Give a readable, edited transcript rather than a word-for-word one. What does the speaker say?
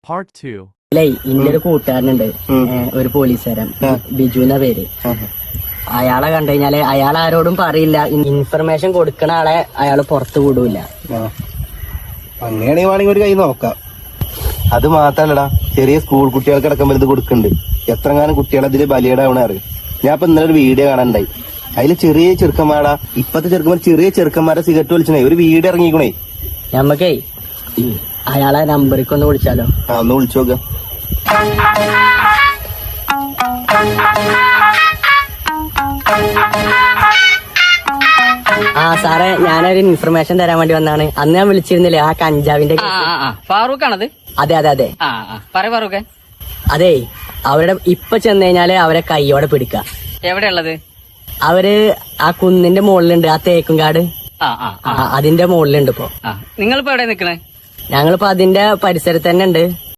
Part 2. ഇല്ലേ ഇന്റെ ഒരു കൂട്ടുകാരനുണ്ട്, ഒരു പോലീസുകാരൻ, ബിജു എന്ന പേര്. അയാളെ കണ്ടു കഴിഞ്ഞാല് അയാൾ ആരോടും പറയില്ല, ഇൻഫർമേഷൻ കൊടുക്കണ ആളെ അയാള് പുറത്തു വിടൂല. അങ്ങനെയാണെങ്കിൽ ഒരു കൈ നോക്കാം. അത് മാത്രല്ലടാ, ചെറിയ സ്കൂൾ കുട്ടികൾക്ക് അടക്കം വലുത് കൊടുക്കുന്നുണ്ട്. എത്രങ്ങാനും കുട്ടികൾ അതില് ബലിയടാവണ അറിയും. ഞാൻ ഇപ്പൊ ഇന്നലെ ഒരു വീഡിയോ കാണാനുണ്ടായി. അതില് ചെറിയ ചെറുക്കന്മാരാ, ഇപ്പത്തെ ചെറുക്കന്മാർ ചെറിയ ചെറുക്കന്മാരെ സിഗരറ്റ് വലിച്ചണേ ഒരു വീഡിയോ ഇറങ്ങിക്കണേ. ഞമ്മക്കേ അയാളെ നമ്പറിക്ക് ഒന്ന് വിളിച്ചാലോ? ഒന്ന് വിളിച്ചു നോക്കാം. സാറേ, ഞാനൊരു ഇൻഫർമേഷൻ തരാൻ വേണ്ടി വന്നാണ്. അന്ന് ഞാൻ വിളിച്ചിരുന്നില്ലേ ആ കഞ്ചാവിന്റെ? ഫാറൂഖ് ആണത്? അതെ അതെ അതെ. ഫാറൂഖ്. അതെ, അവരുടെ ഇപ്പൊ ചെന്ന് കഴിഞ്ഞാല് അവരെ കൈയോടെ പിടിക്ക. എവിടെയുള്ളത്? അവര് ആ കുന്നിന്റെ മുകളിലുണ്ട്, ആ തേക്കുംകാട് അതിന്റെ മുകളിലുണ്ട്. ഇപ്പൊ നിങ്ങളിപ്പോ എവിടെ നിക്കണേ? ഞങ്ങളിപ്പോ അതിന്റെ പരിസരത്ത് തന്നെ ഉണ്ട്.